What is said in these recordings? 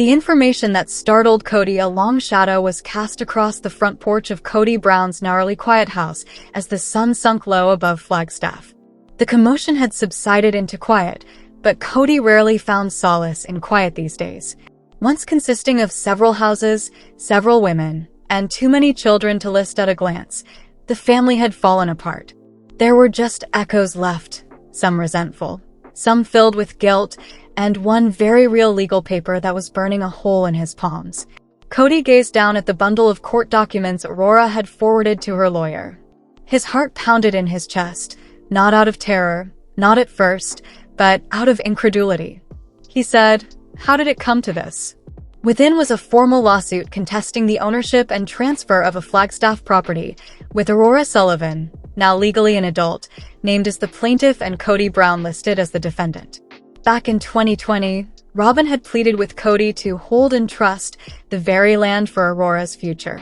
The information that startled Cody, a long shadow was cast across the front porch of Cody Brown's narrowly quiet house as the sun sunk low above Flagstaff. The commotion had subsided into quiet, but Cody rarely found solace in quiet these days. Once consisting of several houses, several women, and too many children to list at a glance, the family had fallen apart. There were just echoes left, some resentful, some filled with guilt, and one very real legal paper that was burning a hole in his palms. Cody gazed down at the bundle of court documents Aurora had forwarded to her lawyer. His heart pounded in his chest, not out of terror, not at first, but out of incredulity. He said, "How did it come to this?" Within was a formal lawsuit contesting the ownership and transfer of a Flagstaff property, with Aurora Sullivan, now legally an adult, named as the plaintiff and Cody Brown listed as the defendant. Back in 2020, Robyn had pleaded with Cody to hold in trust the very land for Aurora's future.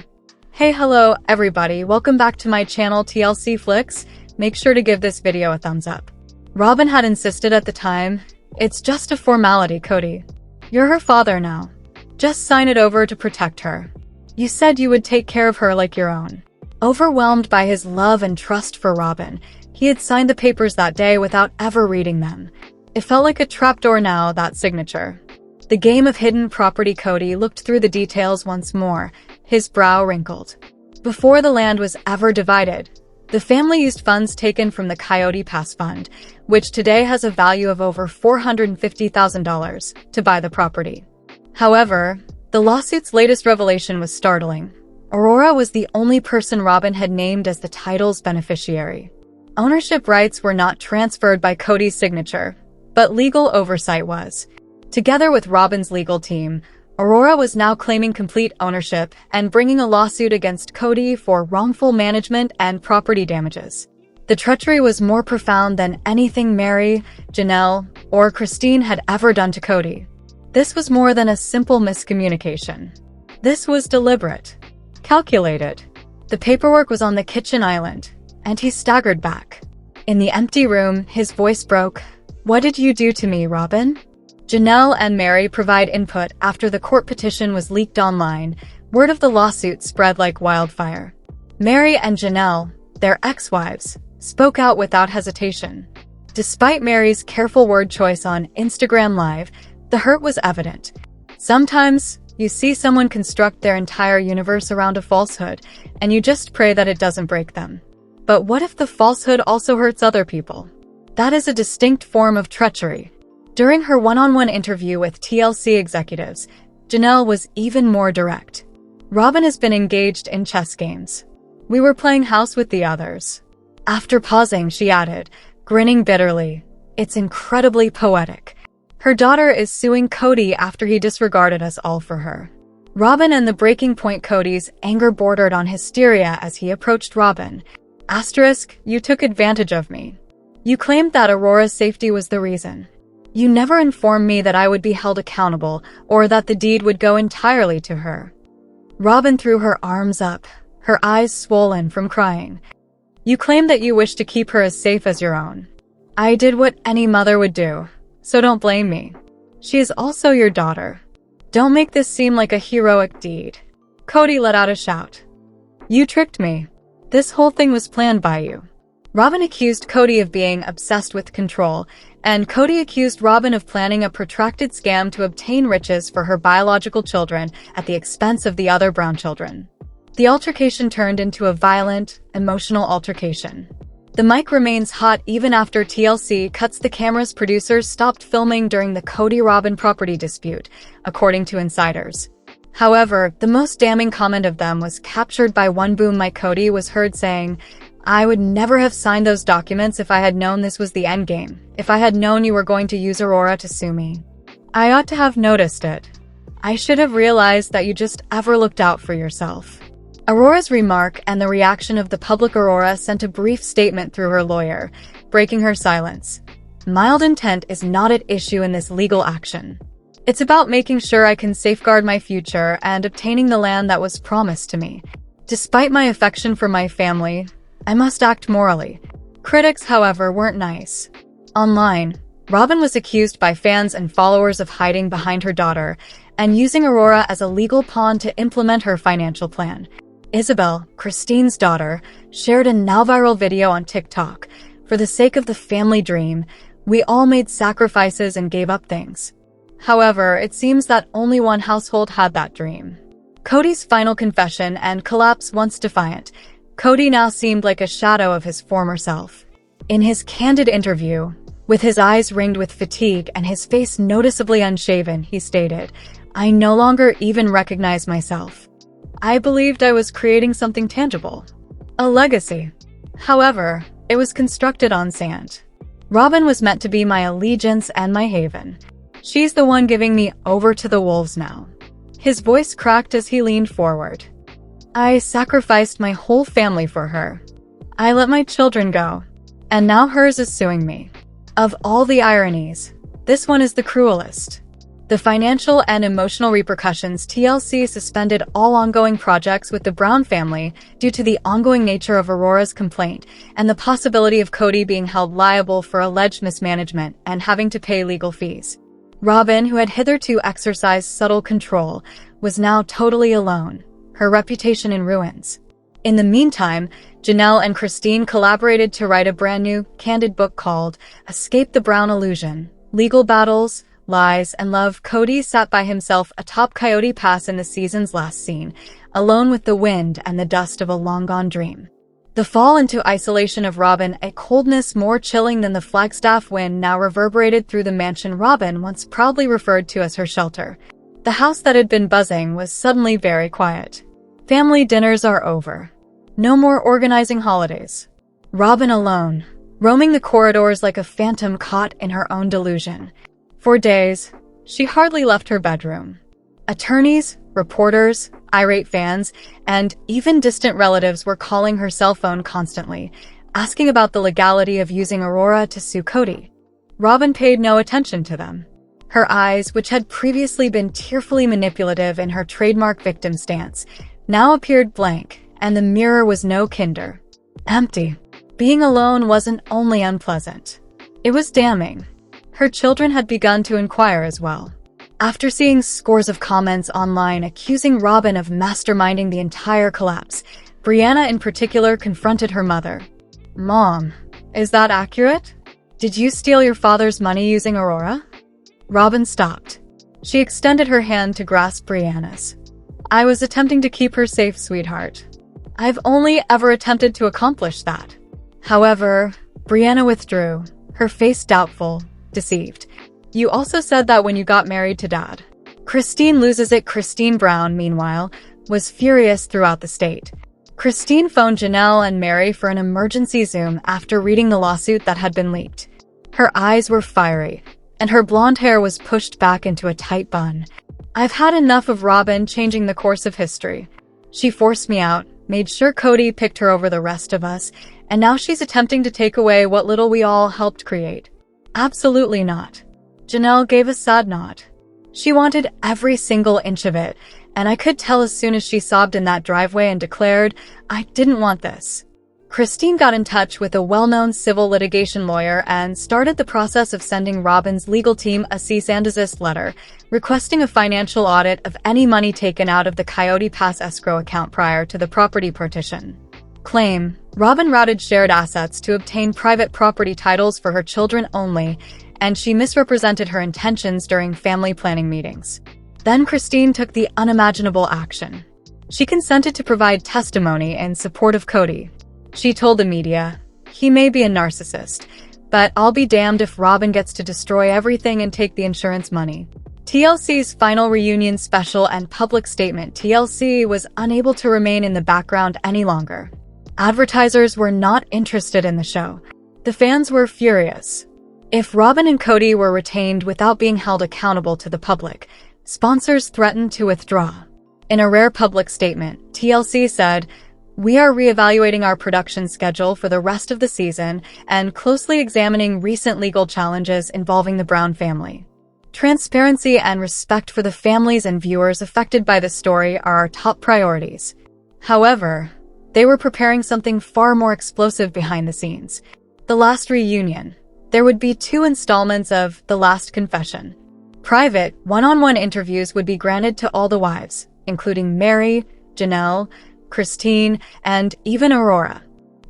Hey, hello, everybody. Welcome back to my channel TLC Flicks. Make sure to give this video a thumbs up. Robyn had insisted at the time, "It's just a formality, Cody. You're her father now. Just sign it over to protect her. You said you would take care of her like your own." Overwhelmed by his love and trust for Robyn, he had signed the papers that day without ever reading them. It felt like a trapdoor now, that signature. The game of hidden property. Cody looked through the details once more, his brow wrinkled. Before the land was ever divided, the family used funds taken from the Coyote Pass Fund, which today has a value of over $450,000, to buy the property. However, the lawsuit's latest revelation was startling. Aurora was the only person Robyn had named as the title's beneficiary. Ownership rights were not transferred by Cody's signature, but legal oversight was. Together with Robyn's legal team, Aurora was now claiming complete ownership and bringing a lawsuit against Cody for wrongful management and property damages. The treachery was more profound than anything Mary, Janelle, or Christine had ever done to Cody. This was more than a simple miscommunication. This was deliberate, calculated. The paperwork was on the kitchen island, and he staggered back. In the empty room, his voice broke. "What did you do to me, Robyn?" Janelle and Mary provide input after the court petition was leaked online. Word of the lawsuit spread like wildfire. Mary and Janelle, their ex-wives, spoke out without hesitation. Despite Mary's careful word choice on Instagram Live, the hurt was evident. Sometimes, you see someone construct their entire universe around a falsehood, and you just pray that it doesn't break them. But what if the falsehood also hurts other people? That is a distinct form of treachery. During her one-on-one interview with TLC executives, Janelle was even more direct. "Robyn has been engaged in chess games. We were playing house with the others." After pausing, she added, grinning bitterly, "It's incredibly poetic. Her daughter is suing Cody after he disregarded us all for her." Robyn and the breaking point. Cody's anger bordered on hysteria as he approached Robyn. "You took advantage of me. You claimed that Aurora's safety was the reason. You never informed me that I would be held accountable or that the deed would go entirely to her." Robyn threw her arms up, her eyes swollen from crying. "You claimed that you wished to keep her as safe as your own. I did what any mother would do. So don't blame me. She is also your daughter. Don't make this seem like a heroic deed." Cody let out a shout. "You tricked me. This whole thing was planned by you." Robyn accused Cody of being obsessed with control, and Cody accused Robyn of planning a protracted scam to obtain riches for her biological children at the expense of the other Brown children. The altercation turned into a violent, emotional altercation. The mic remains hot even after TLC cuts the cameras. Producers stopped filming during the Cody-Robyn property dispute, according to insiders. However, the most damning comment of them was captured by one boom mic. Cody was heard saying, "I would never have signed those documents if I had known this was the endgame, if I had known you were going to use Aurora to sue me. I ought to have noticed it. I should have realized that you just ever looked out for yourself." Aurora's remark and the reaction of the public. Aurora sent a brief statement through her lawyer, breaking her silence. "Mild intent is not at issue in this legal action. It's about making sure I can safeguard my future and obtaining the land that was promised to me. Despite my affection for my family, I must act morally." Critics, however, weren't nice. Online, Robyn was accused by fans and followers of hiding behind her daughter, and using Aurora as a legal pawn to implement her financial plan. Isabel, Christine's daughter, shared a now-viral video on TikTok. For the sake of the family dream, we all made sacrifices and gave up things. However, it seems that only one household had that dream. Kody's final confession and collapse once defiant, Kody now seemed like a shadow of his former self. In his candid interview, with his eyes ringed with fatigue and his face noticeably unshaven, he stated, "I no longer even recognize myself. I believed I was creating something tangible. A legacy. However, it was constructed on sand. Robyn was meant to be my allegiance and my haven. She's the one giving me over to the wolves now." His voice cracked as he leaned forward. "I sacrificed my whole family for her. I let my children go. And now hers is suing me. Of all the ironies, this one is the cruelest." The financial and emotional repercussions. TLC suspended all ongoing projects with the Brown family due to the ongoing nature of Aurora's complaint and the possibility of Kody being held liable for alleged mismanagement and having to pay legal fees. Robyn, who had hitherto exercised subtle control, was now totally alone, her reputation in ruins. In the meantime, Janelle and Christine collaborated to write a brand new, candid book called Escape the Brown Illusion. Legal battles, lies, and love. Kody sat by himself atop Coyote Pass in the season's last scene, alone with the wind and the dust of a long-gone dream. The fall into isolation of Robyn, a coldness more chilling than the Flagstaff wind, now reverberated through the mansion Robyn once proudly referred to as her shelter. The house that had been buzzing was suddenly very quiet. Family dinners are over. No more organizing holidays. Robyn alone, roaming the corridors like a phantom caught in her own delusion. For days, she hardly left her bedroom. Attorneys, reporters, irate fans, and even distant relatives were calling her cell phone constantly, asking about the legality of using Aurora to sue Kody. Robyn paid no attention to them. Her eyes, which had previously been tearfully manipulative in her trademark victim stance, now appeared blank, and the mirror was no kinder. Empty. Being alone wasn't only unpleasant. It was damning. Her children had begun to inquire as well. After seeing scores of comments online accusing Robyn of masterminding the entire collapse, Brianna in particular confronted her mother. "Mom, is that accurate? Did you steal your father's money using Aurora?" Robyn stopped. She extended her hand to grasp Brianna's. "I was attempting to keep her safe, sweetheart. I've only ever attempted to accomplish that." However, Brianna withdrew, her face doubtful, deceived. "You also said that when you got married to Dad." Christine loses it. Christine Brown, meanwhile, was furious throughout the state. Christine phoned Janelle and Mary for an emergency Zoom after reading the lawsuit that had been leaked. Her eyes were fiery, and her blonde hair was pushed back into a tight bun. "I've had enough of Robyn changing the course of history. She forced me out, made sure Kody picked her over the rest of us, and now she's attempting to take away what little we all helped create." "Absolutely not." Janelle gave a sad nod. She wanted every single inch of it, and I could tell as soon as she sobbed in that driveway and declared, "I didn't want this." Christine got in touch with a well-known civil litigation lawyer and started the process of sending Robyn's legal team a cease and desist letter, requesting a financial audit of any money taken out of the Coyote Pass escrow account prior to the property partition. Claim: Robyn routed shared assets to obtain private property titles for her children only, and she misrepresented her intentions during family planning meetings. Then Christine took the unimaginable action. She consented to provide testimony in support of Kody. She told the media, "He may be a narcissist, but I'll be damned if Robyn gets to destroy everything and take the insurance money." TLC's final reunion special and public statement. TLC was unable to remain in the background any longer. Advertisers were not interested in the show. The fans were furious. If Robyn and Kody were retained without being held accountable to the public, sponsors threatened to withdraw. In a rare public statement, TLC said, "We are reevaluating our production schedule for the rest of the season and closely examining recent legal challenges involving the Brown family. Transparency and respect for the families and viewers affected by the story are our top priorities." However, they were preparing something far more explosive behind the scenes. The last reunion. There would be 2 installments of The Last Confession. Private, one-on-one interviews would be granted to all the wives, including Mary, Janelle, Christine, and even Aurora.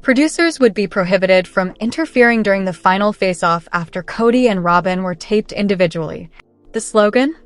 Producers would be prohibited from interfering during the final face-off after Cody and Robyn were taped individually. The slogan?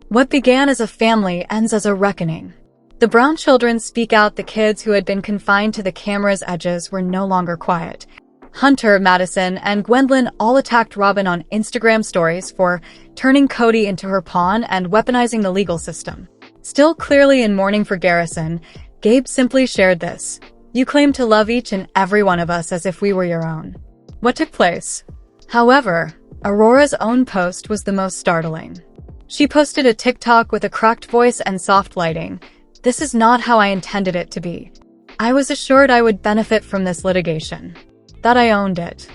What began as a family ends as a reckoning. The Brown children speak out. The kids who had been confined to the camera's edges were no longer quiet. Hunter, Madison, and Gwendolyn all attacked Robyn on Instagram stories for turning Cody into her pawn and weaponizing the legal system. Still clearly in mourning for Garrison, Gabe simply shared this. You claim to love each and every one of us as if we were your own. What took place? However, Aurora's own post was the most startling. She posted a TikTok with a cracked voice and soft lighting. This is not how I intended it to be. I was assured I would benefit from this litigation. That I owned it.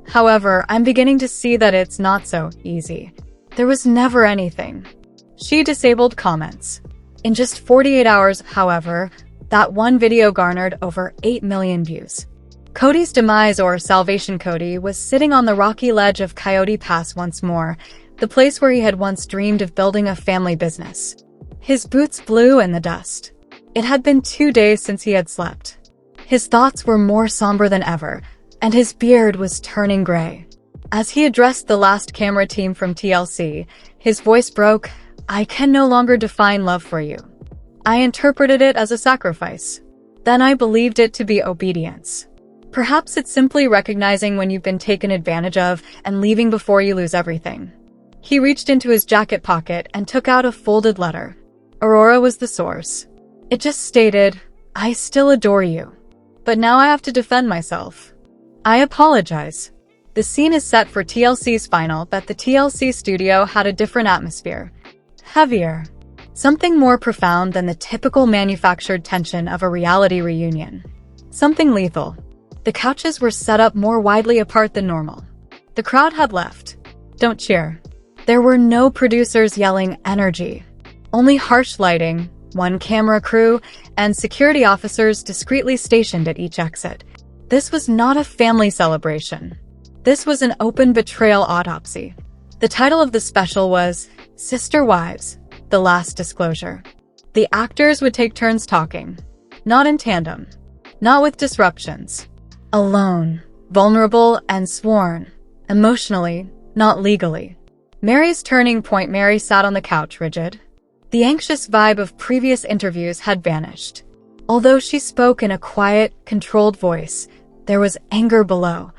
However, I'm beginning to see that it's not so easy. There was never anything. She disabled comments. In just 48 hours, however, that one video garnered over 8 million views. Cody's demise, or Salvation Cody, was sitting on the rocky ledge of Coyote Pass once more, the place where he had once dreamed of building a family business. His boots blew in the dust. It had been 2 days since he had slept. His thoughts were more somber than ever, and his beard was turning gray. As he addressed the last camera team from TLC, his voice broke. I can no longer define love for you. I interpreted it as a sacrifice. Then I believed it to be obedience. Perhaps it's simply recognizing when you've been taken advantage of and leaving before you lose everything. He reached into his jacket pocket and took out a folded letter. Aurora was the source. It just stated, I still adore you. But now I have to defend myself. I apologize. The scene is set for TLC's final, but the TLC studio had a different atmosphere. Heavier. Something more profound than the typical manufactured tension of a reality reunion. Something lethal. The couches were set up more widely apart than normal. The crowd had left. Don't cheer. There were no producers yelling energy. Only harsh lighting, one camera crew, and security officers discreetly stationed at each exit. This was not a family celebration. This was an open betrayal autopsy. The title of the special was Sister Wives, The Last Disclosure. The actors would take turns talking. Not in tandem. Not with disruptions. Alone, vulnerable, and sworn. Emotionally, not legally. Mary's turning point. Mary sat on the couch, rigid. The anxious vibe of previous interviews had vanished. Although she spoke in a quiet, controlled voice, there was anger below.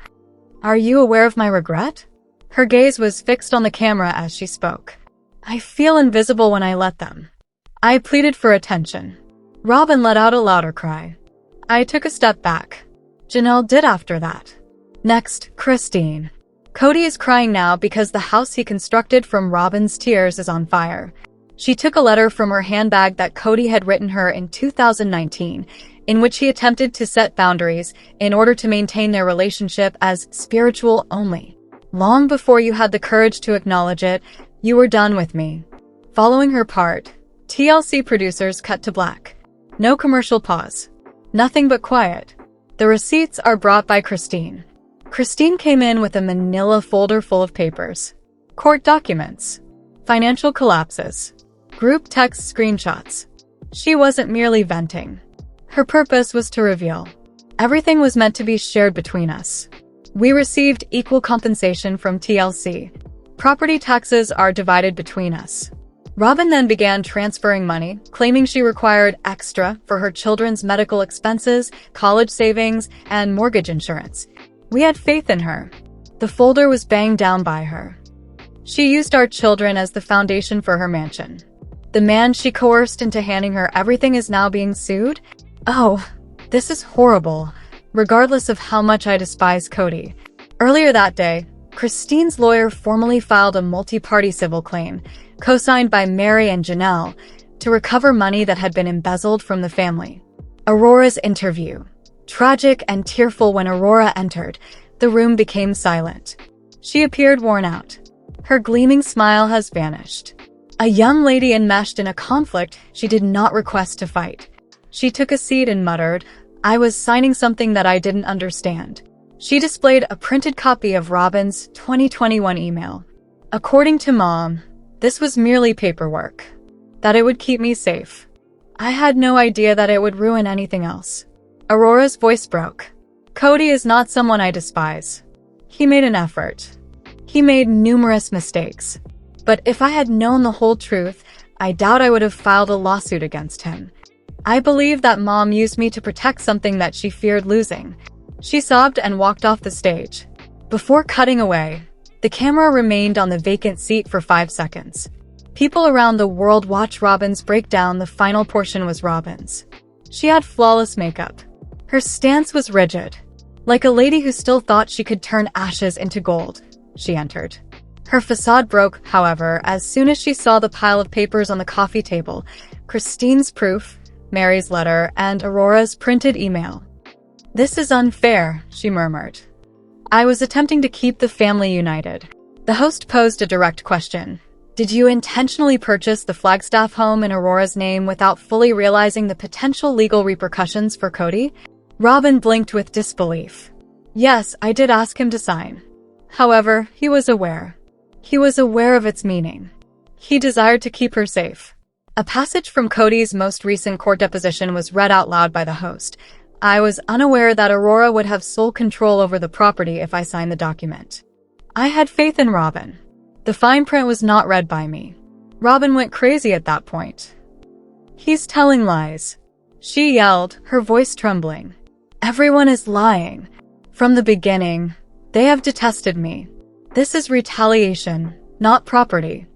Are you aware of my regret? Her gaze was fixed on the camera as she spoke. I feel invisible when I let them. I pleaded for attention. Robyn let out a louder cry. I took a step back. Janelle did after that. Next, Christine. Cody is crying now because the house he constructed from Robyn's tears is on fire. She took a letter from her handbag that Cody had written her in 2019, in which he attempted to set boundaries in order to maintain their relationship as spiritual only. Long before you had the courage to acknowledge it, you were done with me. Following her part, TLC producers cut to black. No commercial pause. Nothing but quiet. The receipts are brought by Christine. Christine came in with a manila folder full of papers. Court documents. Financial collapses. Group text screenshots. She wasn't merely venting. Her purpose was to reveal. Everything was meant to be shared between us. We received equal compensation from TLC. Property taxes are divided between us. Robyn then began transferring money, claiming she required extra for her children's medical expenses, college savings, and mortgage insurance. We had faith in her. The folder was banged down by her. She used our children as the foundation for her mansion. The man she coerced into handing her everything is now being sued? Oh, this is horrible, regardless of how much I despise Cody. Earlier that day, Christine's lawyer formally filed a multi-party civil claim, co-signed by Mary and Janelle, to recover money that had been embezzled from the family. Aurora's interview. Tragic and tearful. When Aurora entered, the room became silent. She appeared worn out. Her gleaming smile has vanished. A young lady enmeshed in a conflict she did not request to fight. She took a seat and muttered, I was signing something that I didn't understand. She displayed a printed copy of Robyn's 2021 email. According to Mom, This was merely paperwork. That it would keep me safe. I had no idea that it would ruin anything else. Aurora's voice broke. Kody is not someone I despise. He made an effort. He made numerous mistakes. But if I had known the whole truth, I doubt I would have filed a lawsuit against him. I believe that Mom used me to protect something that she feared losing. She sobbed and walked off the stage. Before cutting away, the camera remained on the vacant seat for 5 seconds. People around the world watched Robyn's breakdown. The final portion was Robyn's. She had flawless makeup. Her stance was rigid. Like a lady who still thought she could turn ashes into gold, she entered. Her facade broke, however, as soon as she saw the pile of papers on the coffee table, Christine's proof, Mary's letter, and Aurora's printed email. "This is unfair," she murmured. "I was attempting to keep the family united." The host posed a direct question. Did you intentionally purchase the Flagstaff home in Aurora's name without fully realizing the potential legal repercussions for Kody? Robyn blinked with disbelief. Yes, I did ask him to sign. However, he was aware. He was aware of its meaning. He desired to keep her safe. A passage from Kody's most recent court deposition was read out loud by the host. "I was unaware that Aurora would have sole control over the property if I signed the document. I had faith in Robyn. The fine print was not read by me." Robyn went crazy at that point. "He's telling lies," she yelled, her voice trembling. "Everyone is lying. From the beginning, they have detested me. This is retaliation, not property."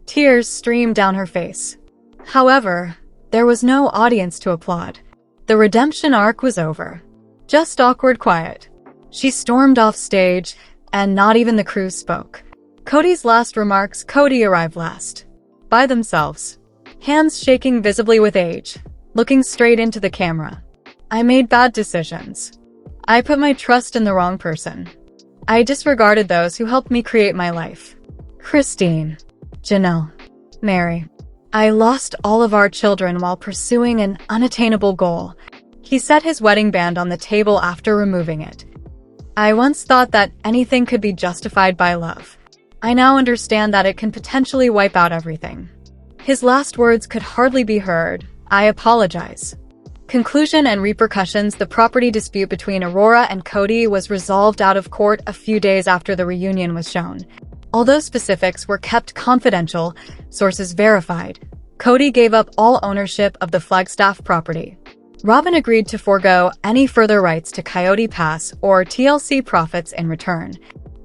Tears streamed down her face. However, there was no audience to applaud. The redemption arc was over. Just awkward quiet. She stormed off stage, and not even the crew spoke. Kody's last remarks. Kody arrived last. By themselves. Hands shaking visibly with age. Looking straight into the camera. "I made bad decisions. I put my trust in the wrong person. I disregarded those who helped me create my life. Christine, Janelle, Mary. I lost all of our children while pursuing an unattainable goal." He set his wedding band on the table after removing it. "I once thought that anything could be justified by love. I now understand that it can potentially wipe out everything." His last words could hardly be heard. "I apologize." Conclusion and repercussions. The property dispute between Aurora and Kody was resolved out of court a few days after the reunion was shown. Although specifics were kept confidential, sources verified, Kody gave up all ownership of the Flagstaff property. Robyn agreed to forego any further rights to Coyote Pass or TLC profits in return.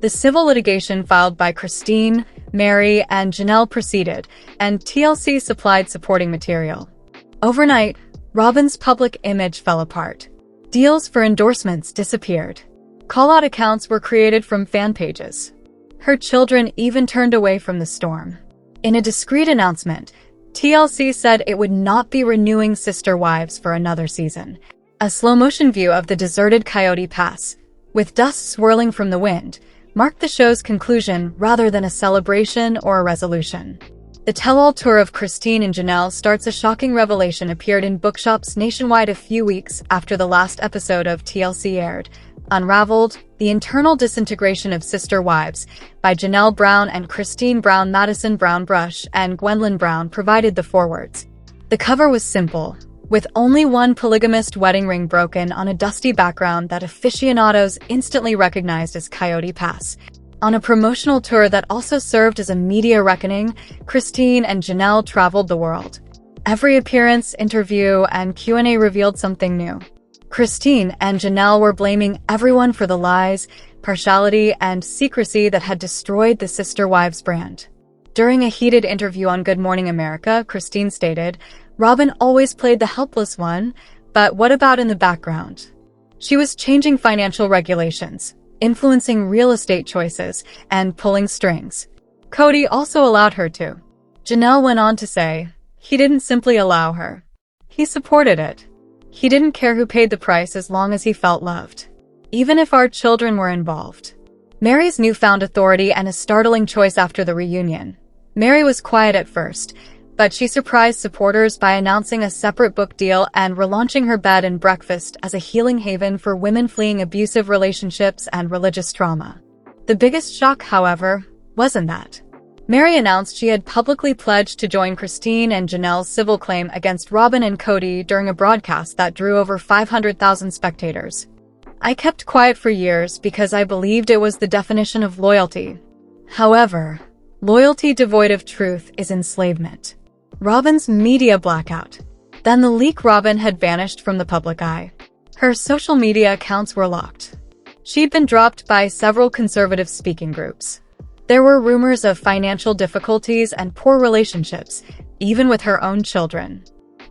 The civil litigation filed by Christine, Mary, and Janelle proceeded, and TLC supplied supporting material. Overnight, Robyn's public image fell apart. Deals for endorsements disappeared. Call-out accounts were created from fan pages. Her children even turned away from the storm. In a discreet announcement, TLC said it would not be renewing Sister Wives for another season. A slow-motion view of the deserted Coyote Pass, with dust swirling from the wind, marked the show's conclusion rather than a celebration or a resolution. The tell-all tour of Christine and Janelle starts. A shocking revelation appeared in bookshops nationwide a few weeks after the last episode of TLC aired. Unraveled, The Internal Disintegration of Sister Wives, by Janelle Brown and Christine Brown. Madison Brown Brush and Gwendolyn Brown provided the forewords. The cover was simple, with only one polygamist wedding ring broken on a dusty background that aficionados instantly recognized as Coyote Pass. On a promotional tour that also served as a media reckoning, Christine and Janelle traveled the world. Every appearance, interview, and Q&A revealed something new. Christine and Janelle were blaming everyone for the lies, partiality, and secrecy that had destroyed the Sister Wives brand. During a heated interview on Good Morning America, Christine stated, "Robyn always played the helpless one, but what about in the background? She was changing financial regulations, influencing real estate choices, and pulling strings. Kody also allowed her to." Janelle went on to say, "He didn't simply allow her. He supported it. He didn't care who paid the price as long as he felt loved. Even if our children were involved." Mary's newfound authority and a startling choice after the reunion. Mary was quiet at first, but she surprised supporters by announcing a separate book deal and relaunching her bed and breakfast as a healing haven for women fleeing abusive relationships and religious trauma. The biggest shock, however, wasn't that. Mary announced she had publicly pledged to join Christine and Janelle's civil claim against Robyn and Cody during a broadcast that drew over 500,000 spectators. I kept quiet for years because I believed it was the definition of loyalty. However, loyalty devoid of truth is enslavement. Robyn's media blackout. Then the leak. Robyn had vanished from the public eye. Her social media accounts were locked. She'd been dropped by several conservative speaking groups. There were rumors of financial difficulties and poor relationships, even with her own children.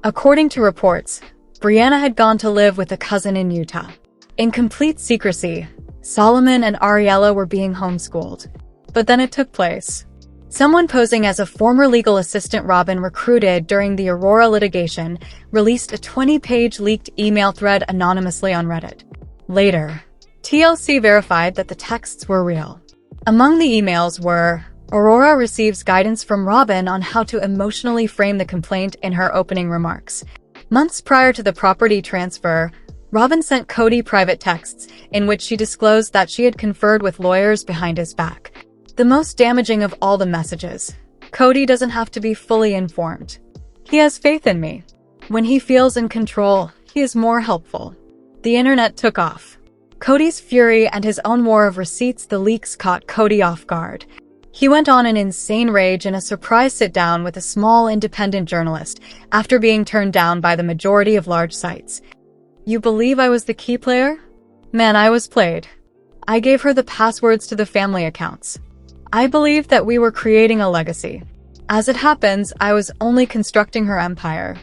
According to reports, Brianna had gone to live with a cousin in Utah. In complete secrecy, Solomon and Ariella were being homeschooled. But then it took place. Someone posing as a former legal assistant Robyn recruited during the Aurora litigation released a 20-page leaked email thread anonymously on Reddit. Later, TLC verified that the texts were real. Among the emails were, Aurora receives guidance from Robyn on how to emotionally frame the complaint in her opening remarks. Months prior to the property transfer, Robyn sent Cody private texts in which she disclosed that she had conferred with lawyers behind his back. The most damaging of all the messages. Cody doesn't have to be fully informed. He has faith in me. When he feels in control, he is more helpful. The internet took off. Cody's fury and his own war of receipts. The leaks caught Cody off guard. He went on an insane rage in a surprise sit-down with a small independent journalist after being turned down by the majority of large sites. You believe I was the key player? Man, I was played. I gave her the passwords to the family accounts. I believed that we were creating a legacy. As it happens, I was only constructing her empire.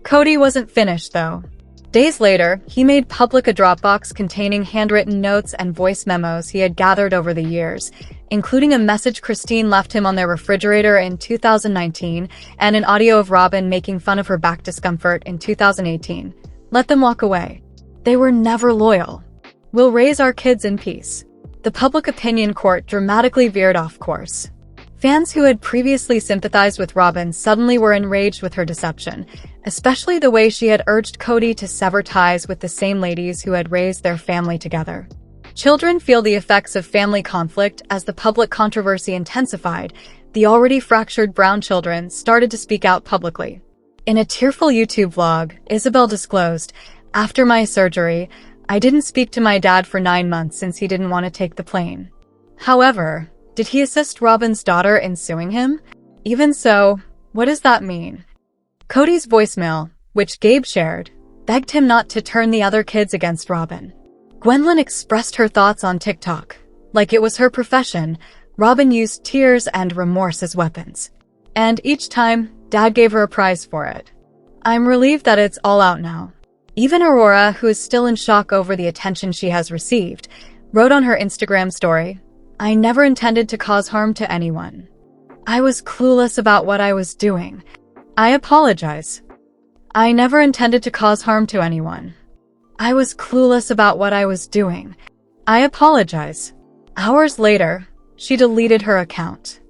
Cody wasn't finished, though. Days later, he made public a Dropbox containing handwritten notes and voice memos he had gathered over the years, including a message Christine left him on their refrigerator in 2019 and an audio of Robyn making fun of her back discomfort in 2018. Let them walk away. They were never loyal. We'll raise our kids in peace. The public opinion court dramatically veered off course. Fans who had previously sympathized with Robyn suddenly were enraged with her deception, especially the way she had urged Cody to sever ties with the same ladies who had raised their family together. Children feel the effects of family conflict as the public controversy intensified. The already fractured Brown children started to speak out publicly. In a tearful YouTube vlog, Isabel disclosed, "After my surgery, I didn't speak to my dad for 9 months since he didn't want to take the plane." However, did he assist Robyn's daughter in suing him? Even so, what does that mean? Cody's voicemail, which Gabe shared, begged him not to turn the other kids against Robyn. Gwendolyn expressed her thoughts on TikTok. Like it was her profession, Robyn used tears and remorse as weapons. And each time, Dad gave her a prize for it. I'm relieved that it's all out now. Even Aurora, who is still in shock over the attention she has received, wrote on her Instagram story, "I never intended to cause harm to anyone. I was clueless about what I was doing. I apologize. I never intended to cause harm to anyone. I was clueless about what I was doing. I apologize." Hours later, she deleted her account.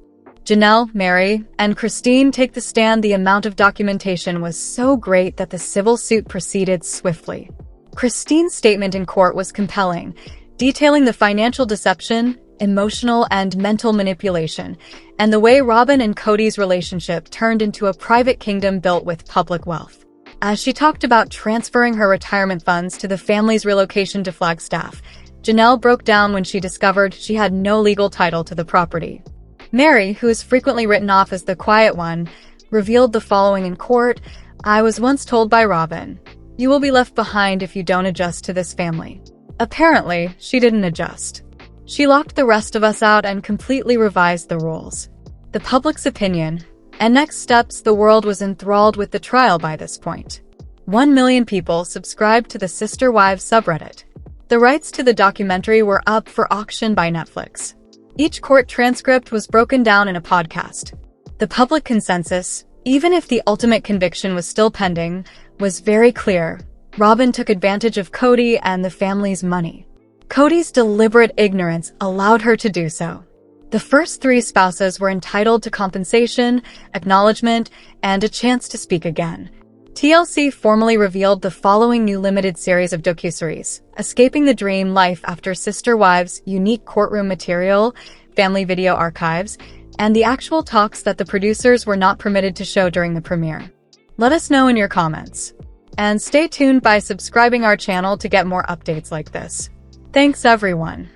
Janelle, Mary, and Christine take the stand. The amount of documentation was so great that the civil suit proceeded swiftly. Christine's statement in court was compelling, detailing the financial deception, emotional and mental manipulation, and the way Robyn and Cody's relationship turned into a private kingdom built with public wealth. As she talked about transferring her retirement funds to the family's relocation to Flagstaff, Janelle broke down when she discovered she had no legal title to the property. Mary, who is frequently written off as the quiet one, revealed the following in court, "I was once told by Robyn, you will be left behind if you don't adjust to this family." Apparently, she didn't adjust. She locked the rest of us out and completely revised the rules. The public's opinion, and next steps. The world was enthralled with the trial by this point. 1 million people subscribed to the Sister Wives subreddit. The rights to the documentary were up for auction by Netflix. Each court transcript was broken down in a podcast. The public consensus, even if the ultimate conviction was still pending, was very clear. Robyn took advantage of Cody and the family's money. Cody's deliberate ignorance allowed her to do so. The first 3 spouses were entitled to compensation, acknowledgement, and a chance to speak again. TLC formally revealed the following new limited series of docuseries: Escaping the Dream, Life After Sister Wives, Unique Courtroom Material, Family Video Archives, and the actual talks that the producers were not permitted to show during the premiere? Let us know in your comments. And stay tuned by subscribing our channel to get more updates like this. Thanks everyone.